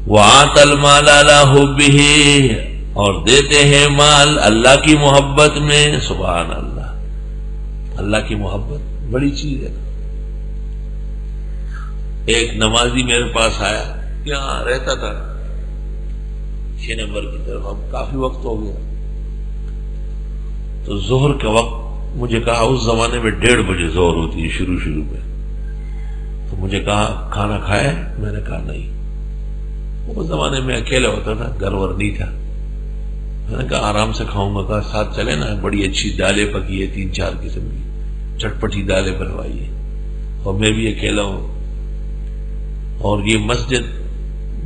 وَآتَى الْمَالَ عَلَى حُبِّهِ، اور دیتے ہیں مال اللہ کی محبت میں. سبحان اللہ، اللہ کی محبت بڑی چیز ہے. ایک نمازی میرے پاس آیا، یہاں رہتا تھا 6 نمبر کی طرف، اب کافی وقت ہو گیا. تو ظہر کا وقت مجھے کہا، اس زمانے میں 1:30 بجے ظہر ہوتی ہے شروع میں. تو مجھے کہا کھانا کھایا؟ میں نے کہا نہیں. اس زمانے میں اکیلا ہوتا تھا، گھر ور نہیں تھا. میں نے کہا آرام سے کھاؤں گا. کہا ساتھ چلے نا، بڑی اچھی دالیں پکی ہے، 3-4 قسم کی چٹپٹی دالیں بنوائی ہے، اور میں بھی اکیلا ہوں. اور یہ مسجد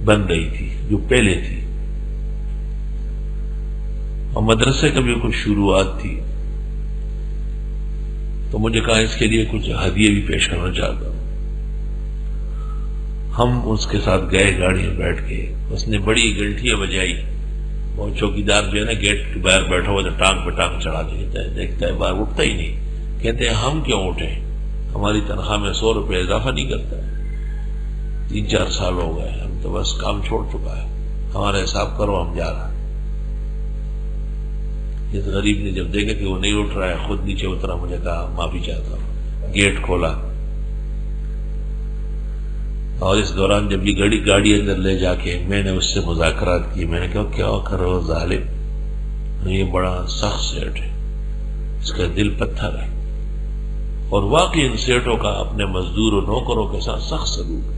بن رہی تھی جو پہلے تھی، اور مدرسے کا بھی کچھ شروعات تھی. تو مجھے کہا اس کے لیے کچھ ہدیے بھی پیش کرنا چاہتا ہوں. ہم اس کے ساتھ گئے گاڑی میں بیٹھ کے. اس نے بڑی گھنٹیاں بجائی. وہ چوکیدار جو ہے نا گیٹ کے باہر بیٹھا ہوا تھا، ٹانگ پہ ٹانگ چڑھا کے دیکھتا ہے باہر، اٹھتا ہی نہیں. کہتے ہیں ہم کیوں اٹھیں، ہماری تنخواہ میں 100 روپے اضافہ نہیں کرتا ہے. 3-4 سال ہو گئے، ہم تو بس کام چھوڑ چکا ہے، ہمارا حساب کرو، ہم جا رہا ہے. اس غریب نے جب دیکھا کہ وہ نہیں اٹھ رہا ہے، خود نیچے اترا. مجھے کہا معافی چاہتا ہوں. گیٹ کھولا، اور اس دوران جب یہ گاڑی اندر لے جا کے میں نے اس سے مذاکرات کی. میں نے کہا کیا کرو ظالم، یہ بڑا سخت سیٹ ہے، اس کا دل پتھر ہے. اور واقعی ان سیٹوں کا اپنے مزدور و نوکروں کے ساتھ سخت سلوک ہے.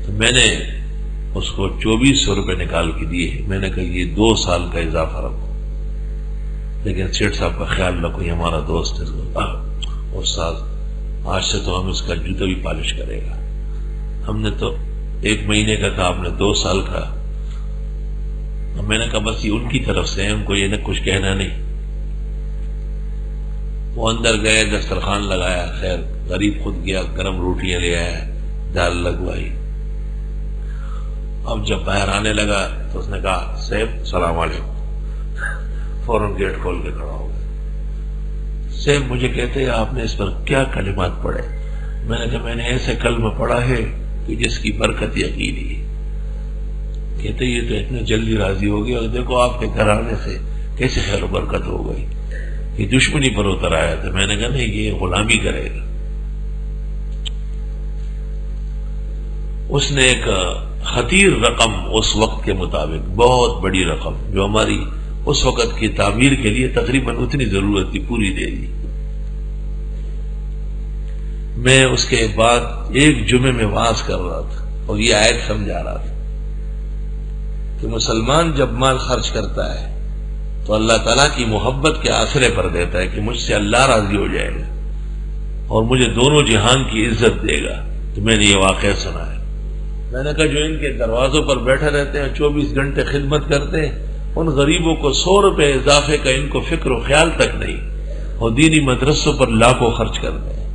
تو میں نے اس کو 2400 روپے نکال کے دیے. میں نے کہا یہ 2 سال کا اضافہ رکھو، لیکن سیٹ صاحب کا خیال رکھو، یہ ہمارا دوست ہے. استاد آج سے تو ہم اس کا جوتا بھی پالش کرے گا. ہم نے تو 1 مہینے کا کہا، آپ نے 2 سال کا. میں نے کہا بس یہ ان کی طرف سے ہے، ان کو یہ نہ کچھ کہنا نہیں. وہ اندر گئے، دسترخوان لگایا. خیر غریب خود گیا، گرم روٹیاں لے آیا، دال لگوائی. اب جب باہر آنے لگا تو اس نے کہا صاحب السلام علیکم. فوراً گیٹ کھول کے کھڑا ہو گیا. صاحب مجھے کہتے ہیں آپ نے اس پر کیا کلمات پڑھے؟ میں نے کہا میں نے ایسے کلمہ پڑھا ہے کہ جس کی برکت یقینی ہے. کہتے یہ تو اتنے جلدی راضی ہو گیا، اور دیکھو آپ کے گھر آنے سے کیسے خیر و برکت ہو گئی. یہ دشمنی پر اتر آیا تھا. میں نے کہا نہیں، یہ غلامی کرے گا. اس نے ایک خطیر رقم اس وقت کے مطابق، بہت بڑی رقم جو ہماری اس وقت کی تعمیر کے لیے تقریباً اتنی ضرورت تھی، پوری دے دی. میں اس کے بعد ایک جمعے میں وعظ کر رہا تھا اور یہ آیت سمجھا رہا تھا کہ مسلمان جب مال خرچ کرتا ہے تو اللہ تعالیٰ کی محبت کے آسرے پر دیتا ہے کہ مجھ سے اللہ راضی ہو جائے گا اور مجھے دونوں جہان کی عزت دے گا. تو میں نے یہ واقعہ سنا ہے. میں نے کہا جو ان کے دروازوں پر بیٹھے رہتے ہیں، 24 گھنٹے خدمت کرتے ہیں، ان غریبوں کو 100 روپے اضافے کا ان کو فکر و خیال تک نہیں، اور دینی مدرسوں پر لاکھوں خرچ کرتے ہیں.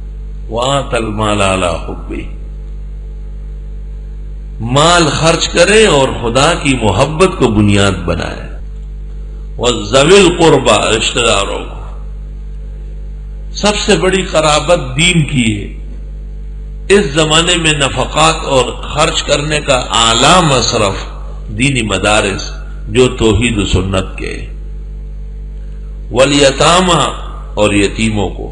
وَآتَى الْمَالَ عَلَى حُبِّهِ، مال خرچ کریں اور خدا کی محبت کو بنیاد بنائیں. وَذَوِي الْقُرْبَى، رشتہ داروں کو. سب سے بڑی قرابت دین کی ہے. اس زمانے میں نفقات اور خرچ کرنے کا اعلیٰ مصرف دینی مدارس جو توحید و سنت کے. والیتامى، اور یتیموں کو.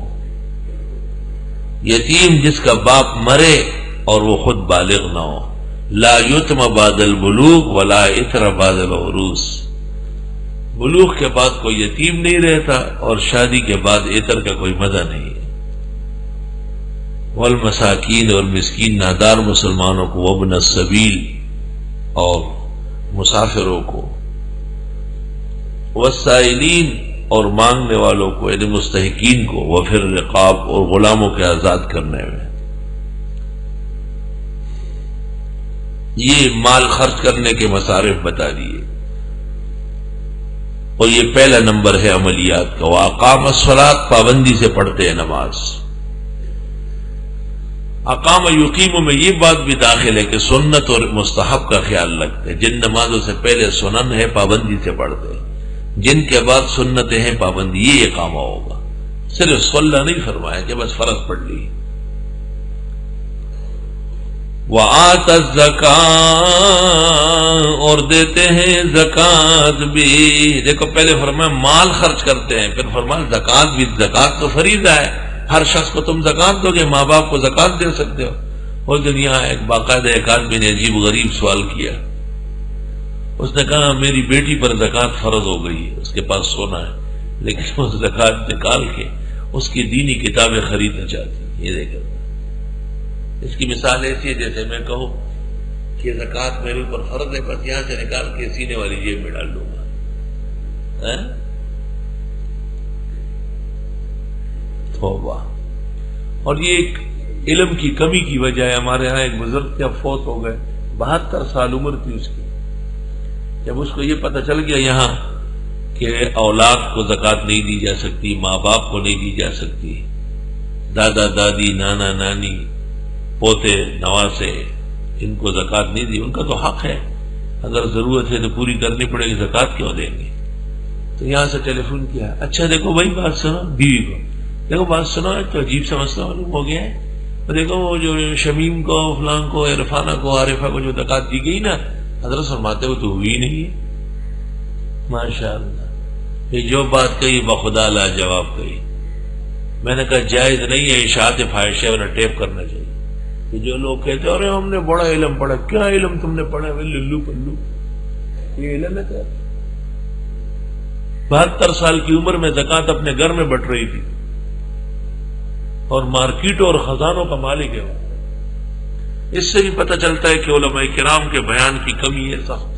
یتیم جس کا باپ مرے اور وہ خود بالغ نہ ہو. لا یتم بعد البلوغ ولا اثر بعد العروس. بلوغ کے بعد کوئی یتیم نہیں رہتا اور شادی کے بعد اثر کا کوئی مزہ نہیں ہے. والمساکین، اور مسکین نادار مسلمانوں کو. وابن السبیل، اور مسافروں کو. والسائلین، اور مانگنے والوں کو، یعنی مستحقین کو. وفی الرقاب، اور غلاموں کے آزاد کرنے میں. یہ مال خرچ کرنے کے مصارف بتا دیے، اور یہ پہلا نمبر ہے عملیات کا. واقام الصلاۃ، پابندی سے پڑھتے ہیں نماز. اقام یقیم میں یہ بات بھی داخل ہے کہ سنت اور مستحب کا خیال رکھتے. جن نمازوں سے پہلے سنن ہے پابندی سے پڑھتے، جن کے بعد سنتیں ہیں پابندی. یہ اقامہ ہوگا. صرف صلی نہیں فرمایا کہ بس فرض پڑھ لی. وآت الزکاۃ، اور دیتے ہیں زکات بھی۔ دیکھو پہلے فرمایا مال خرچ کرتے ہیں، پھر فرمایا زکات بھی۔ زکات تو فریضہ ہے، ہر شخص کو تم زکات دو گے، ماں باپ کو زکات دے سکتے ہو۔ اور دنیا ایک باقاعدہ ایک آدمی نے عجیب غریب سوال کیا، اس نے کہا میری بیٹی پر زکات فرض ہو گئی ہے، اس کے پاس سونا ہے، لیکن وہ زکات نکال کے اس کی دینی کتابیں خریدنا چاہتی ہے۔ یہ دیکھو، اس کی مثال ایسی ہے جیسے میں کہوں کہ زکات میرے اوپر فرض ہے، بس یہاں سے نکال کے سینے والی جیب میں ڈال دوں گا۔ توبہ۔ اور یہ ایک علم کی کمی کی وجہ ہے۔ ہمارے ہاں ایک بزرگ جب فوت ہو گئے، 72 سال عمر تھی اس کی، جب اس کو یہ پتہ چل گیا یہاں کہ اولاد کو زکات نہیں دی جا سکتی، ماں باپ کو نہیں دی جا سکتی، دادا دادی نانا نانی پوتے نواسے ان کو زکات نہیں دی، ان کا تو حق ہے، اگر ضرورت ہے تو پوری کرنی پڑے گی، زکات کیوں دیں گے؟ تو یہاں سے ٹیلی فون کیا، اچھا دیکھو بھائی بات سنو، بیوی کو دیکھو بات سنو، تو عجیب سا مسئلہ معلوم ہو گیا ہے، دیکھو وہ جو شمیم کو فلان کو عرفانہ کو عارفہ کو جو زکات دی گئی نا، حضرت فرماتے وہ تو ہوئی نہیں ہے۔ ماشاءاللہ، یہ جو بات کہی بخدا لاجواب کہی۔ میں نے کہا جائز نہیں ہے اشاعت فاحشہ والا ٹیپ کرنا چاہیے کہ جو لوگ کہتے ہیں ارے ہم نے بڑا علم پڑھا، کیا علم تم نے پڑھا؟ للو پلو، یہ علم ہے کیا؟ 72 سال کی عمر میں زکات اپنے گھر میں بٹ رہی تھی، اور مارکیٹوں اور خزانوں کا مالک ہے۔ اس سے بھی پتہ چلتا ہے کہ علماء کرام کے بیان کی کمی ہے سخت۔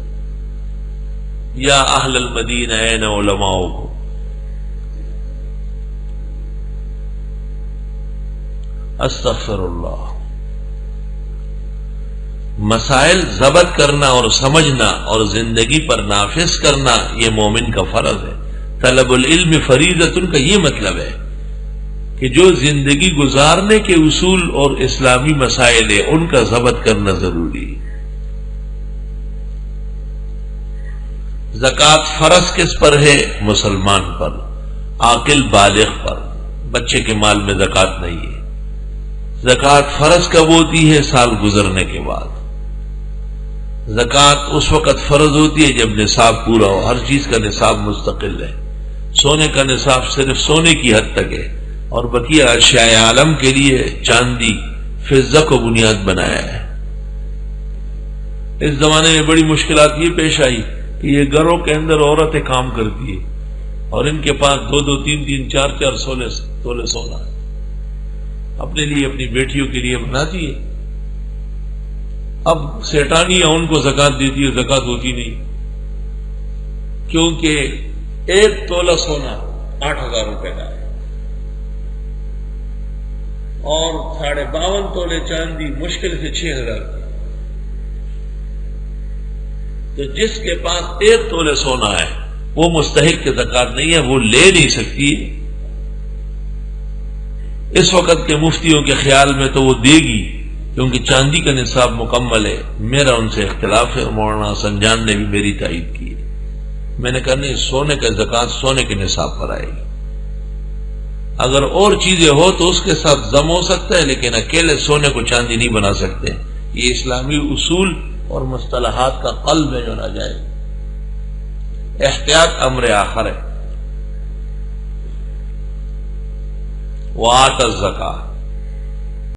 یا اہل المدینہ این علماؤکم، استغفر اللہ۔ مسائل ضبط کرنا اور سمجھنا اور زندگی پر نافذ کرنا یہ مومن کا فرض ہے۔ طلب العلم فریضۃ کا یہ مطلب ہے کہ جو زندگی گزارنے کے اصول اور اسلامی مسائل ہیں ان کا ضبط کرنا ضروری ہے۔ زکوٰۃ فرض کس پر ہے؟ مسلمان پر، عاقل بالغ پر۔ بچے کے مال میں زکوٰۃ نہیں ہے۔ زکوٰۃ فرض کب ہوتی ہے؟ سال گزرنے کے بعد۔ زکوٰۃ اس وقت فرض ہوتی ہے جب نصاب پورا ہو، ہر چیز کا نصاب مستقل ہے۔ سونے کا نصاب صرف سونے کی حد تک ہے، اور بقیہ اشیاء عالم کے لیے چاندی فضہ کو بنیاد بنایا ہے۔ اس زمانے میں بڑی مشکلات یہ پیش آئی کہ یہ گھروں کے اندر عورتیں کام کرتی ہیں اور ان کے پاس 2-2 3-3 4-4 تولے سونا ہے، اپنے لیے اپنی بیٹیوں کے لیے بناتی ہے۔ اب سیٹانیاں ان کو زکوٰۃ دیتی ہے، زکوٰۃ ہوتی نہیں، کیونکہ 1 تولہ سونا 8,000 روپے کا ہے، اور 52.5 تولے چاندی مشکل سے 6,000 کی۔ تو جس کے پاس 1 تولے سونا ہے وہ مستحق کے زکوٰۃ نہیں ہے، وہ لے نہیں سکتی۔ اس وقت کے مفتیوں کے خیال میں تو وہ دے گی کیونکہ چاندی کا نصاب مکمل ہے۔ میرا ان سے اختلاف ہے، مولانا حسن جان نے بھی میری تائید کی ہے۔ میں نے کہا نہیں، سونے کا زکوٰۃ سونے کے نصاب پر آئے گی۔ اگر اور چیزیں ہو تو اس کے ساتھ ضم ہو سکتا ہے، لیکن اکیلے سونے کو چاندی نہیں بنا سکتے۔ یہ اسلامی اصول اور مصطلحات کا قلب ہے جو ناجائز۔ احتیاط امر آخر ہے۔ وآت الزکاۃ،